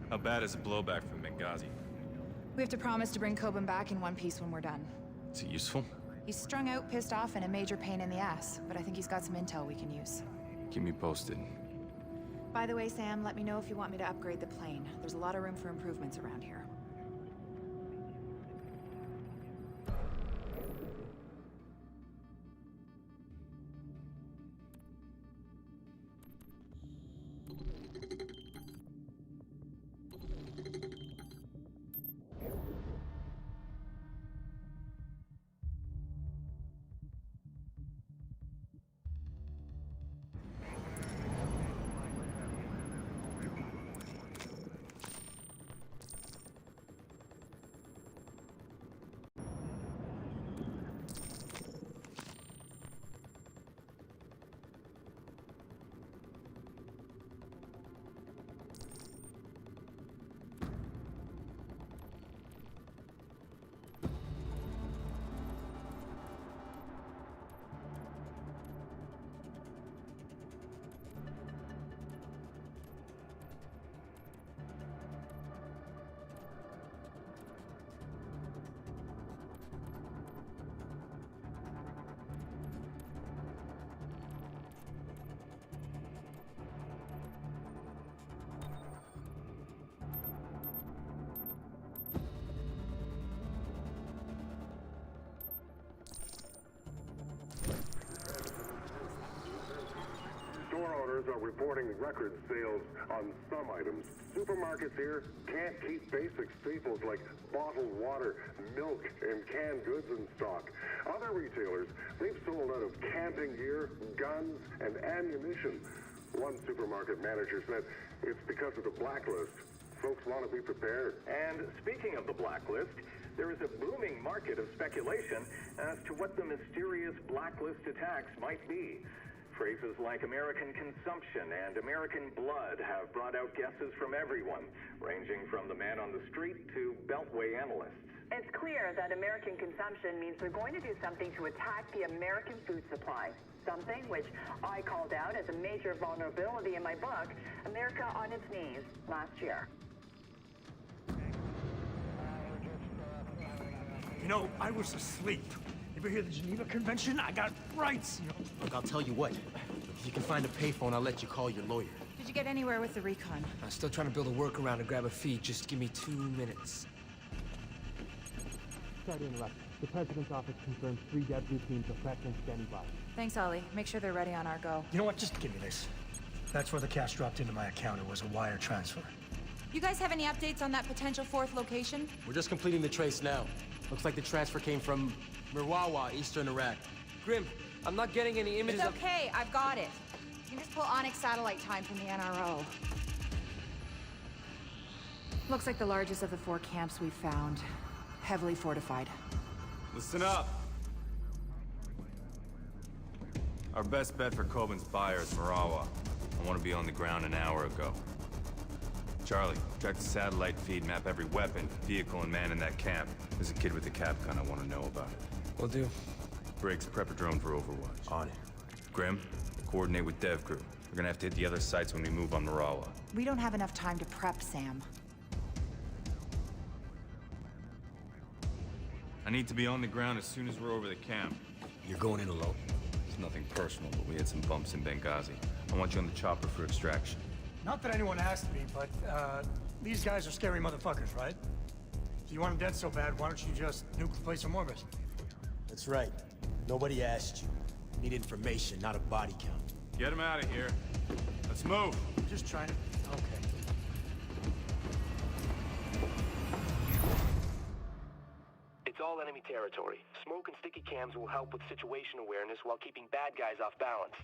How bad is the blowback from Benghazi? We have to promise to bring Coben back in one piece when we're done. Is it useful? He's strung out, pissed off, and a major pain in the ass, but I think he's got some intel we can use. Keep me posted. By the way, Sam, let me know if you want me to upgrade the plane. There's a lot of room for improvements around here. Store owners are reporting record sales on some items. Supermarkets here can't keep basic staples like bottled water, milk, and canned goods in stock. Other retailers, they've sold out of camping gear, guns, and ammunition. One supermarket manager said it's because of the Blacklist. Folks want to be prepared. And speaking of the Blacklist, there is a booming market of speculation as to what the mysterious Blacklist attacks might be. Phrases like American consumption and American blood have brought out guesses from everyone, ranging from the man on the street to Beltway analysts. It's clear that American consumption means they're going to do something to attack the American food supply. Something which I called out as a major vulnerability in my book, America on Its Knees, last year. You know, I was asleep. You ever hear the Geneva Convention? I got rights, you know. Look, I'll tell you what. If you can find a payphone, I'll let you call your lawyer. Did you get anywhere with the recon? I'm still trying to build a workaround to grab a feed. Just give me 2 minutes. Sorry to interrupt. The President's office confirmed 3 Debs teams are prepped and standing by. Thanks, Ollie. Make sure they're ready on our go. You know what? Just give me this. That's where the cash dropped into my account. It was a wire transfer. You guys have any updates on that potential 4th location? We're just completing the trace now. Looks like the transfer came from Mirwawa, eastern Iraq. Grim, I'm not getting any images It's okay, I've got it. You can just pull Onyx satellite time from the NRO. Looks like the largest of the 4 camps we've found. Heavily fortified. Listen up! Our best bet for Coben's buyer is Marawa. I want to be on the ground an hour ago. Charlie, track the satellite feed, map every weapon, vehicle, and man in that camp. There's a kid with a cap gun I want to know about. Will do. Briggs, prep a drone for Overwatch. On it. Grim, coordinate with Dev Crew. We're gonna have to hit the other sites when we move on Marawa. We don't have enough time to prep, Sam. I need to be on the ground as soon as we're over the camp. You're going in alone. It's nothing personal, but we had some bumps in Benghazi. I want you on the chopper for extraction. Not that anyone asked me, but, these guys are scary motherfuckers, right? If you want them dead so bad, why don't you just nuke the place from orbit? That's right. Nobody asked you. Need information, not a body count. Get him out of here. Let's move. I'm just trying to... Okay. It's all enemy territory. Smoke and sticky cams will help with situation awareness while keeping bad guys off balance.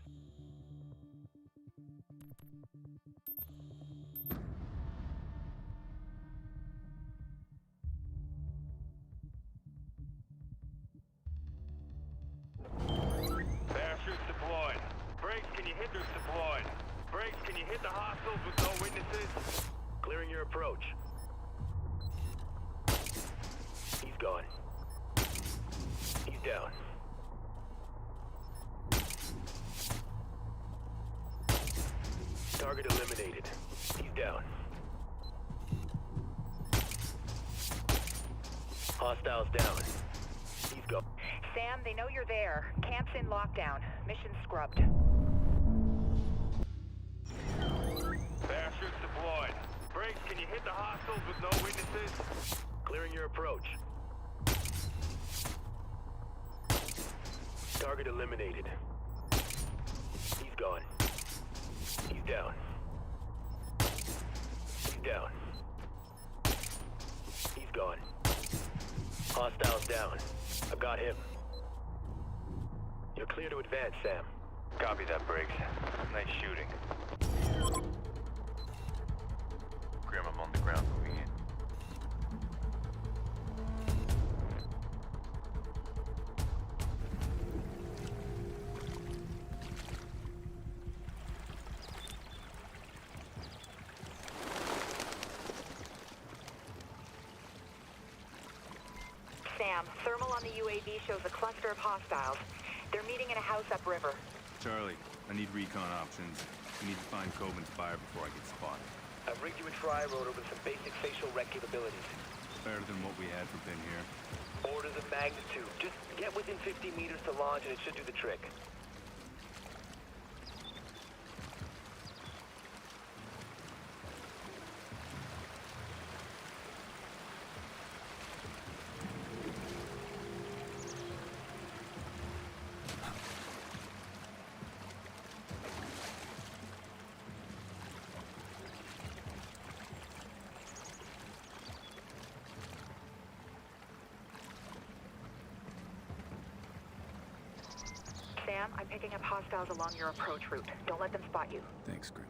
Parachutes deployed. Briggs, can you hit those deployed? Briggs, can you hit the hostiles with no witnesses? Clearing your approach. He's gone. He's down. Target eliminated. He's down. Hostiles down. He's go. Sam, they know you're there. Camp's in lockdown. Mission scrubbed. Parachutes deployed. Briggs, can you hit the hostiles with no witnesses? Clearing your approach. Target eliminated. He's gone. He's down. He's down. He's gone. Hostiles down. I've got him. You're clear to advance, Sam. Copy that, Briggs. Nice shooting. Grim, I'm on the ground moving in. Sam, thermal on the UAV shows a cluster of hostiles. They're meeting in a house upriver. Charlie, I need recon options. I need to find Coben's buyer before I get spotted. I've rigged you a tri-rotor with some basic facial rec capabilities. Better than what we had for Pin here. Orders of magnitude. Just get within 50 meters to launch and it should do the trick. Sam, I'm picking up hostiles along your approach route. Don't let them spot you. Thanks, Grim.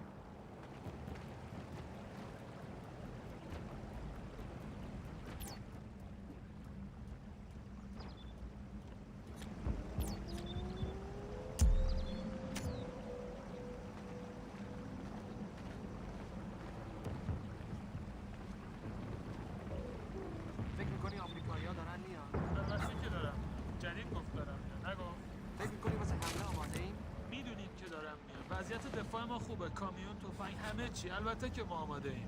فکر میکنی آمریکایی‌ها دارن میان؟ البته که دارم. جدید گفت دارم میان. نگو. فکر میکنی واسه حمله آماده ایم؟ میدونیم که دارم میان. وضعیت دفاع ما خوبه. کامیون، تفنگ، همه چی. البته که ما آماده ایم.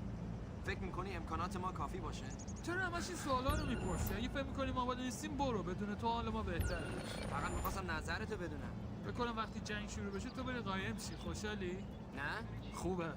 فکر میکنی امکانات ما کافی باشه؟ چرا همش این سوالا رو میپرسی؟ اگه فکر میکنی ما آماده نیستیم برو. بدون تو حال ما بهتره. فقط میخواستم نظرتو بدونم. فکر کنم وقتی جنگ شروع بشه تو بری قایم شی. خوشحالی؟ نه؟ خوبه.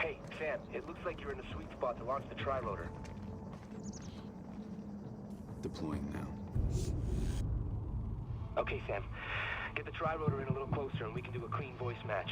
Hey, Sam, it looks like you're in a sweet spot to launch the tri-rotor. Deploying now. Okay, Sam. Get the tri-rotor in a little closer and we can do a clean voice match.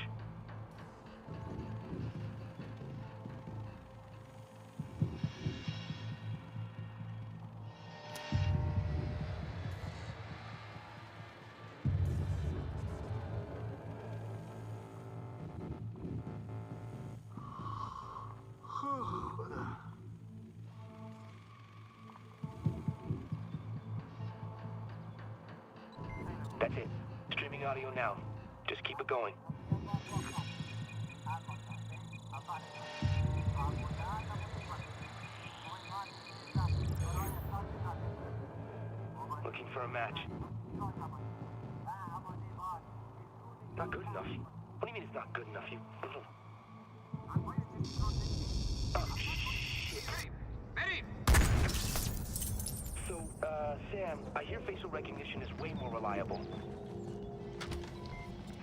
That's it. Streaming audio now. Just keep it going. Looking for a match. Not good enough. What do you mean it's not good enough, you... Oh, shit. So, Sam, I hear facial recognition is way more reliable.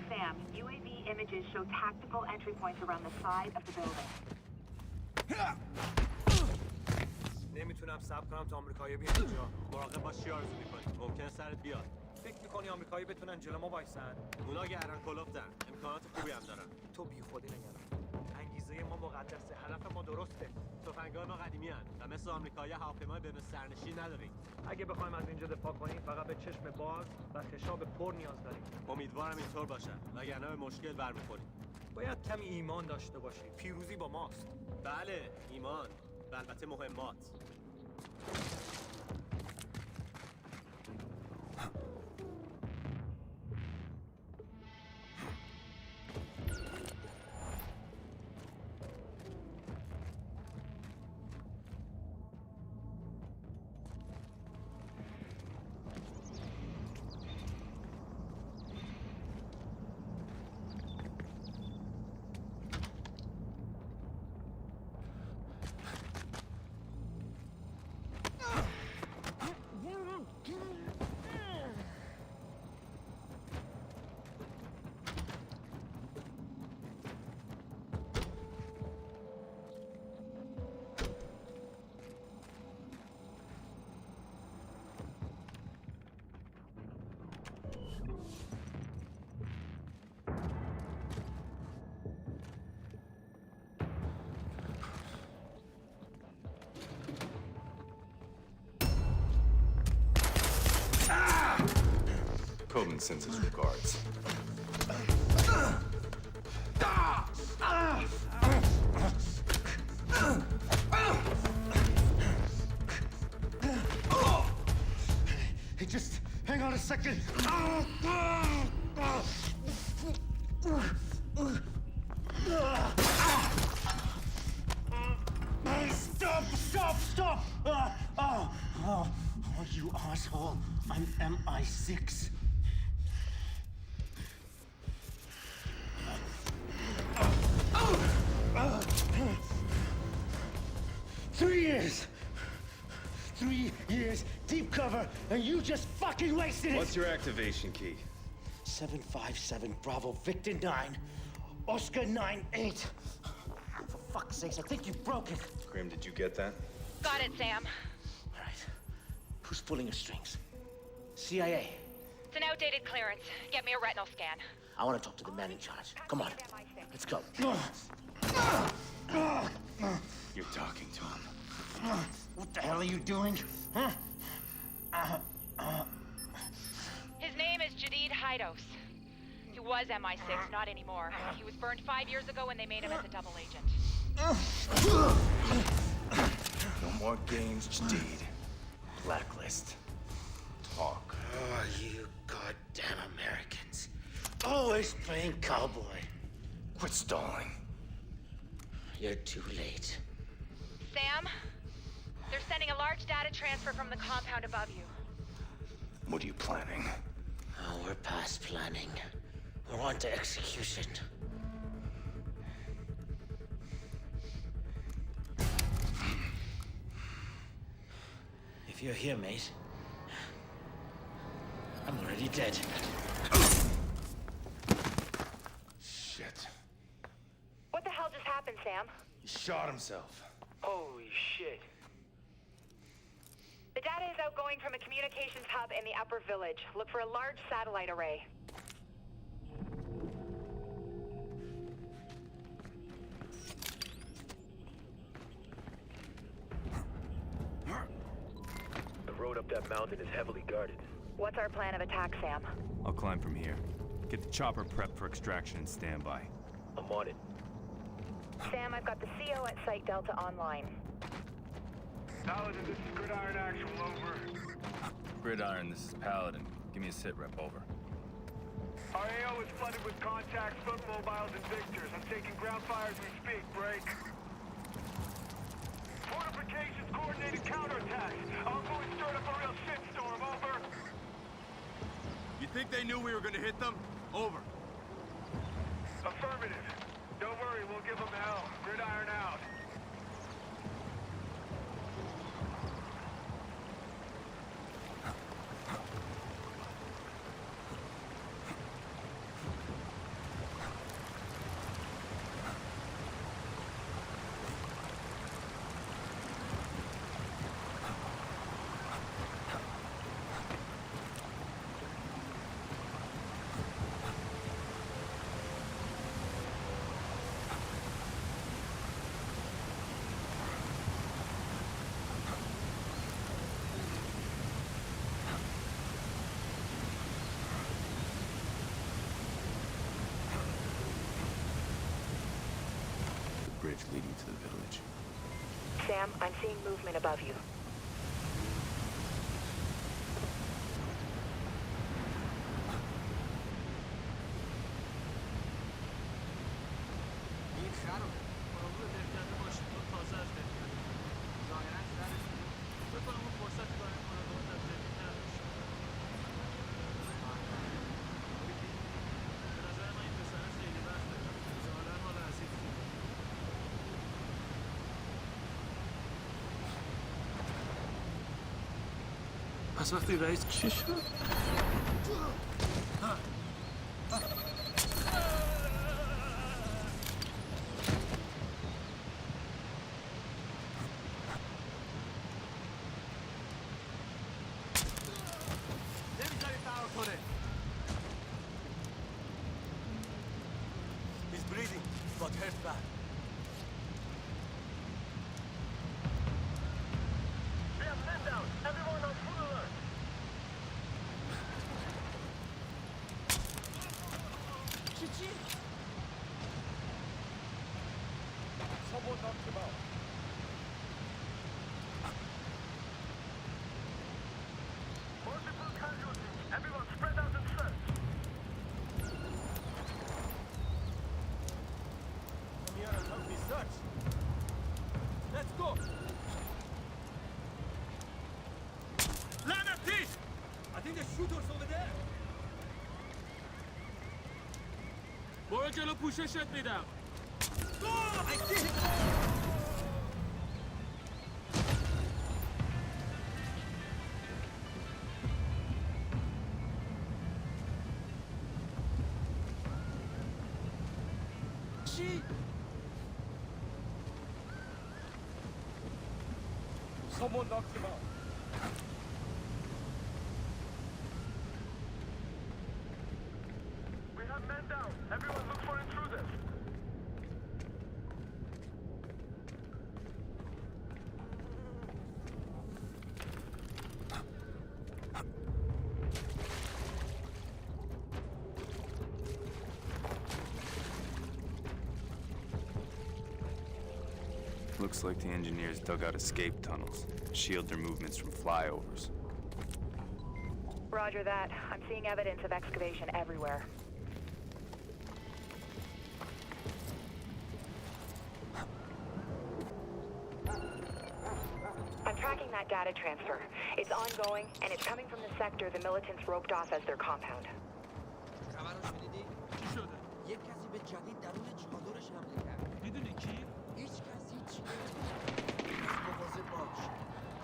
Sam, UAV images show tactical entry points around the side of the building. نمیتونم صبر کنم تا آمریکایی بیان اینجا. مراقب باش چی آرزو می‌کنی؟ ممکنه سرت بیاد. فکر می‌کنی آمریکایی بتونن جلو ما وایسن؟ اونا گردن کلفتن. امکانات خوبی هم دارن. تو بیخودی نگران. انگیزه ما مقدسه. هدف ما درسته. تفنگ‌های ما قدیمی هن و مثل آمریکایی هواپیمای بدون سرنشین نداریم. اگه بخوایم از اینجا دفاع کنیم فقط به چشم باز و خشاب پر نیاز داریم. امیدوارم اینطور باشه. وگرنه به مشکل برمیخوریم. باید کمی ایمان داشته باشی. پیروزی با ماست. بله، ایمان. و البته مهمات. Coben sends his regards. Hey, just hang on a second. Stop! Oh, you asshole. I'm MI6. 3 years! 3 years, deep cover, and you just fucking wasted it! What's your activation key? 757 Bravo Victor 9, Oscar 98. For fuck's sakes, I think you broke it. Grim, did you get that? Got it, Sam. All right. Who's pulling the strings? CIA. It's an outdated clearance. Get me a retinal scan. I want to talk to the man in charge. Come on, let's go. You're talking to him. What the hell are you doing? Huh? His name is Jadid Haidos. He was MI6, not anymore. He was burned 5 years ago when they made him as a double agent. No more games, Jadid. Blacklist. Talk. Oh, you goddamn Americans. Always playing cowboy. Quit stalling. You're too late. Sam, they're sending a large data transfer from the compound above you. What are you planning? Oh, we're past planning. We're on to execution. If you're here, mate, I'm already dead. Shit. What the hell just happened, Sam? He shot himself. Holy shit. The data is outgoing from a communications hub in the upper village. Look for a large satellite array. The road up that mountain is heavily guarded. What's our plan of attack, Sam? I'll climb from here. Get the chopper prepped for extraction and standby. I'm on it. Sam, I've got the CO at Site Delta online. Paladin, this is Gridiron Actual, over. Gridiron, this is Paladin. Give me a sit rep, over. Our AO is flooded with contacts, foot mobiles, and victors. I'm taking ground fire as we speak. Break. Fortifications, coordinated counterattacks. Our boys stirred up a real shitstorm, over. You think they knew we were gonna hit them? Over. Affirmative. Don't worry, we'll give them hell. Gridiron out. bridge leading to the village. Sam, I'm seeing movement above you. این خرابه. مراقب دهکده باشید. تو تازه از دهکده. ظاهراً سرش بود. بکنم اون فرصتی برای مراقبت از دهکده نداشت. به نظر من این پسره خیلی وقت دارم. ظاهراً حال عزیز بود. پس وقتی رئیس چی شد؟ نمیذاری فرار کنه. He's breathing, but hurt bad. We have men down. Everyone on full alert. چی؟ Someone knocked him out. Multiple casualties. Everyone spread out and search. Come here and help me search. Let's go. لعنتیش! I think the shooter's over there. برو جلو پوششت میدم. I see him. چی؟ Someone knocked him out. We have men down. Everyone look for intruders. Looks like the engineers dug out escape tunnels. Shield their movements from flyovers. Roger that. I'm seeing evidence of excavation everywhere. I'm tracking that data transfer. It's ongoing, and it's coming from the sector the militants roped off as their compound. خبرو شنیدی؟ چی شده؟ یک کسی به جدید درون چادرش حمله کرد. میدونی کی؟ هیچ کس هیچی نمی‌دونه. مواظب باش.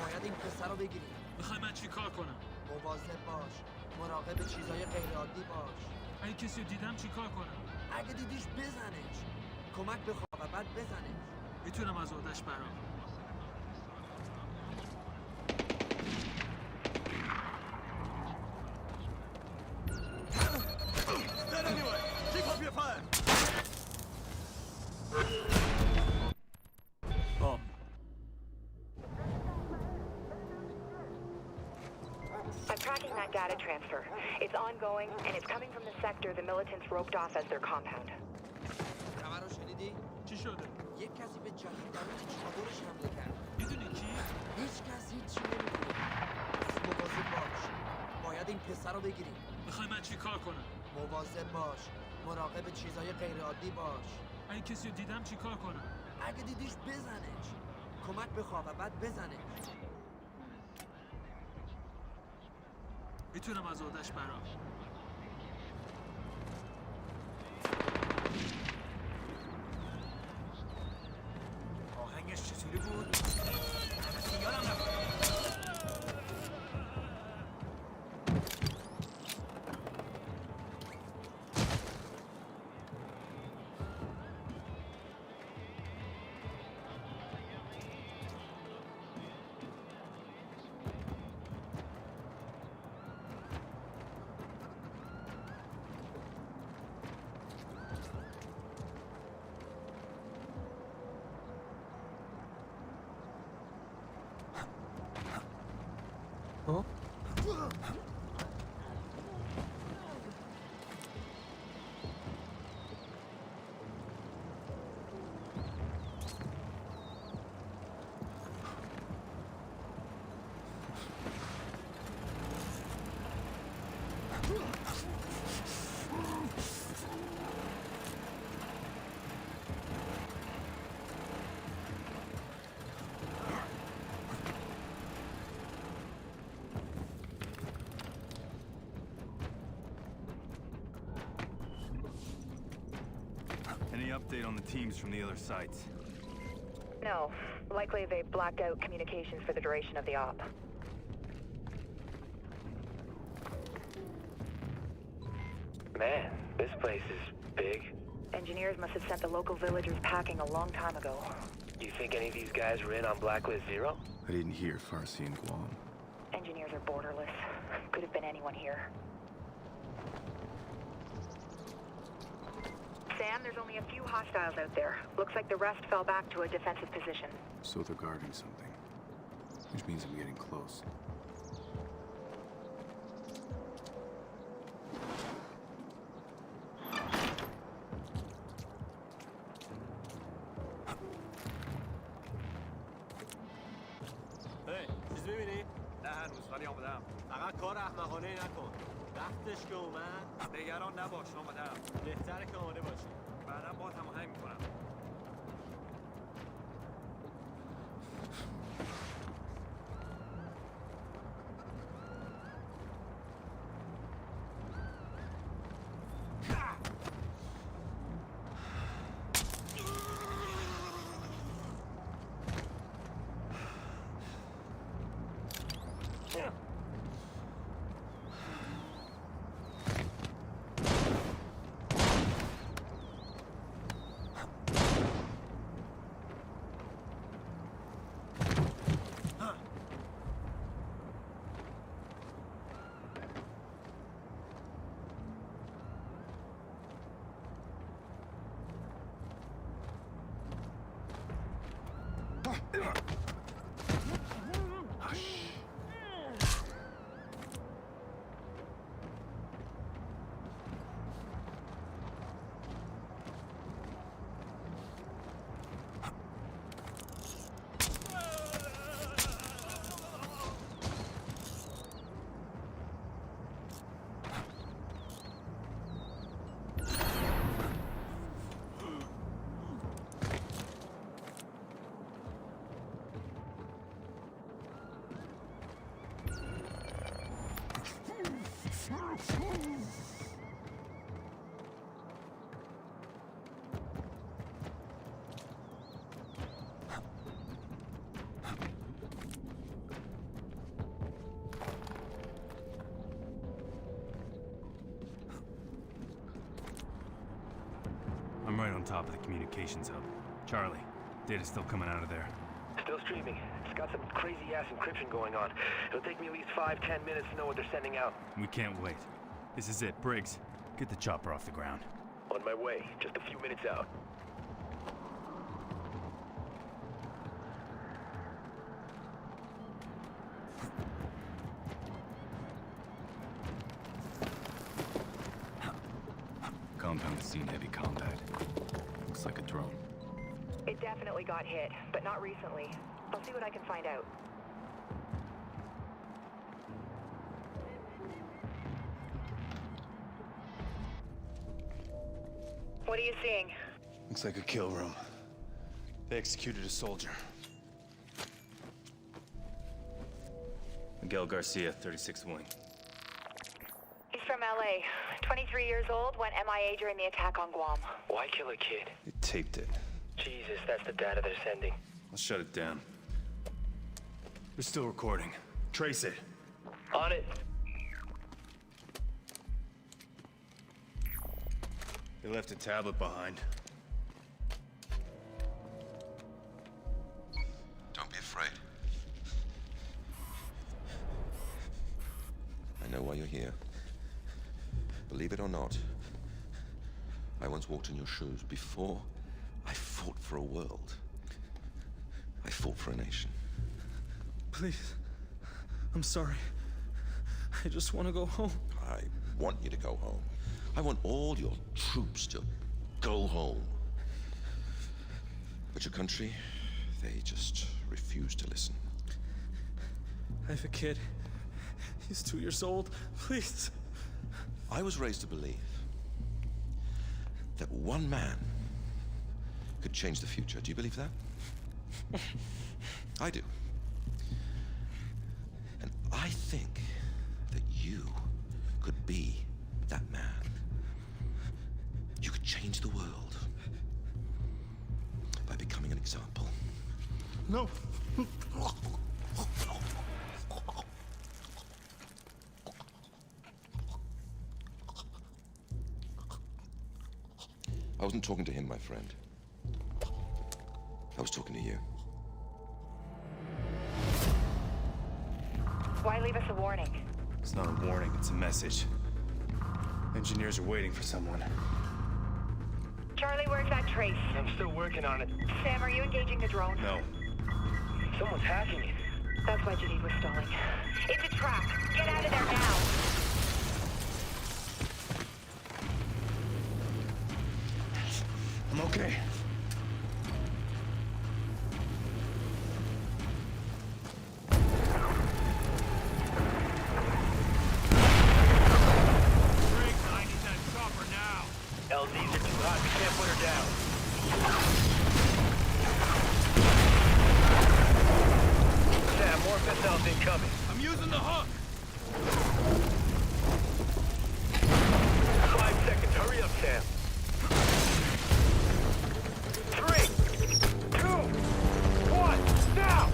باید این پسر رو بگیری. میخوای من چی کار کنم؟ مواظب باش. مراقب چیزای غیرعادی باش. اگه کسی رو دیدم چی کار کنم؟ اگه دیدیش بزنش. کمک بخواه و بعد بزنش. میتونم از عهده‌اش برام. Dead anyway. Keep up your fire. Oh. I'm tracking that data transfer. It's ongoing, and it's coming from the sector the militants roped off as their compound. خبرو شنیدی؟ چی شده؟ یک کسی به جدید درون چادرش حمله کرد. میدونی کی؟ هیچ کس هیچی نمی‌دونه. پس مواظب باش. باید این پسر رو بگیری. میخوای من چی کار کنم؟ مواظب باش. مراقب چیزای غیرعادی باش. اگه کسی رو دیدم چی کار کنم؟ اگه دیدیش بزنش. کمک بخواه و بعد بزنش. میتونم از عهده‌اش برام. آهنگش چطوری بود؟ یادم رفت. update on the teams from the other sites? No. Likely they blacked out communications for the duration of the op. Man, this place is big. Engineers must have sent the local villagers packing a long time ago. You think any of these guys were in on Blacklist Zero? I didn't hear Farsi and Guam. Engineers are borderless. Could have been anyone here. Sam, there's only a few hostiles out there. Looks like the rest fell back to a defensive position. So they're guarding something. Which means I'm getting close. چیز می‌بینی؟ نه هنوز ولی آمدم. فقط کار احمقانه نکن. وقتش که اومد نگران نباش آمدم. بهتره که آماده باشی. بعداً باهات هماهنگ می‌کنم. I'm right on top of the communications hub. Charlie, data's still coming out of there. Still streaming. It's got some crazy-ass encryption going on. It'll take me at least 5-10 minutes to know what they're sending out. We can't wait. This is it. Briggs, get the chopper off the ground. On my way. Just a few minutes out. Compound has seen heavy combat. Looks like a drone. It definitely got hit, but not recently. I'll see what I can find out. What are you seeing? Looks like a kill room. They executed a soldier. Miguel Garcia, 36th Wing. He's from LA. 23 years old, went MIA during the attack on Guam. Why kill a kid? They taped it. Jesus, that's the data they're sending. Let's shut it down. We're still recording. Trace it. On it. They left a tablet behind. Don't be afraid. I know why you're here. Believe it or not, I once walked in your shoes. Before I fought for a world, I fought for a nation. Please, I'm sorry. I just want to go home. I want you to go home. I want all your troops to go home. But your country, they just refuse to listen. I have a kid. He's 2 years old. Please. I was raised to believe that one man could change the future. Do you believe that? I do. And I think that you could be that man. You could change the world. No. I wasn't talking to him, my friend. I was talking to you. Why leave us a warning? It's not a warning, it's a message. Engineers are waiting for someone. Charlie, where's that trace? I'm still working on it. Sam, are you engaging the drone? No. Someone's hacking it. That's why Jadid was stalling. It's a trap. Get out of there now. I'm okay. LZs are too hot. We can't put her down. Sam, more missiles incoming. I'm using the hook! 5 seconds. Hurry up, Sam. 3, 2, 1, now!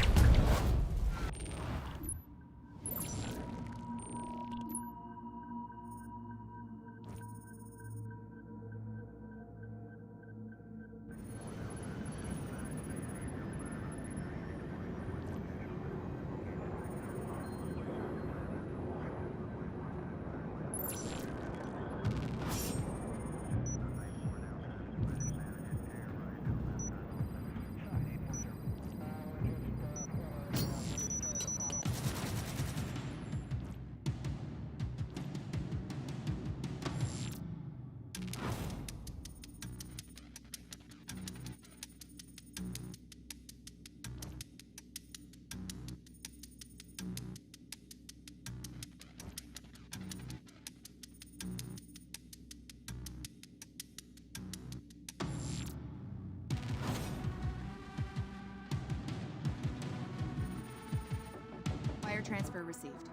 Wire transfer received.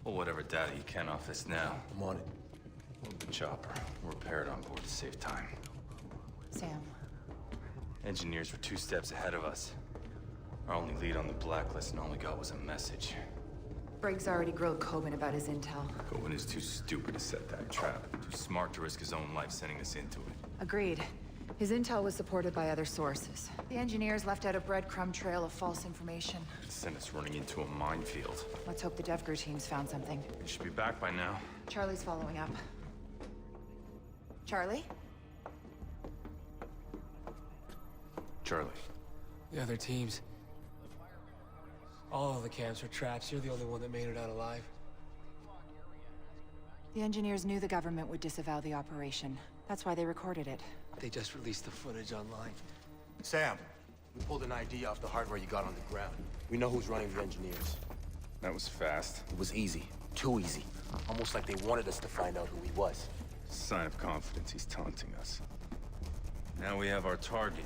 Well, whatever data you can off this now. I'm on it. Move the chopper. We're repaired on board to save time. Sam. Engineers were 2 steps ahead of us. Our only lead on the Blacklist and all we got was a message. Briggs already grilled Coben about his intel. Coben is too stupid to set that trap. Too smart to risk his own life sending us into it. Agreed. His intel was supported by other sources. The engineers left out a breadcrumb trail of false information. It sent us running into a minefield. Let's hope the DevGru team's found something. They should be back by now. Charlie's following up. Charlie? Charlie. The other teams. All of the camps were traps. You're the only one that made it out alive. The engineers knew the government would disavow the operation. That's why they recorded it. They just released the footage online. Sam, we pulled an ID off the hardware you got on the ground. We know who's running the engineers. That was fast. It was easy. Too easy. Almost like they wanted us to find out who he was. Sign of confidence, he's taunting us. Now we have our target.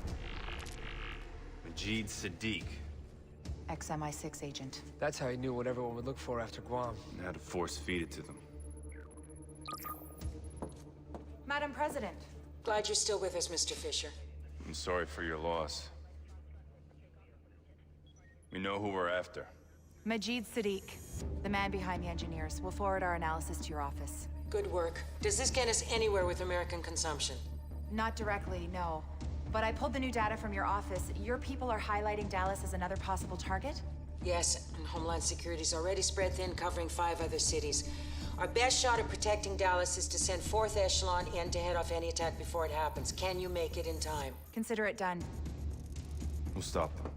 Majid Sadiq. Ex-MI6 agent. That's how he knew what everyone would look for after Guam. And had to force feed it to them. Madam President. Glad you're still with us, Mr. Fisher. I'm sorry for your loss. We know who we're after. Majid Sadiq, the man behind the engineers. We'll forward our analysis to your office. Good work. Does this get us anywhere with American consumption? Not directly, no. But I pulled the new data from your office. Your people are highlighting Dallas as another possible target? Yes, and Homeland Security's already spread thin, covering 5 other cities. Our best shot at protecting Dallas is to send 4th Echelon in to head off any attack before it happens. Can you make it in time? Consider it done. We'll stop them.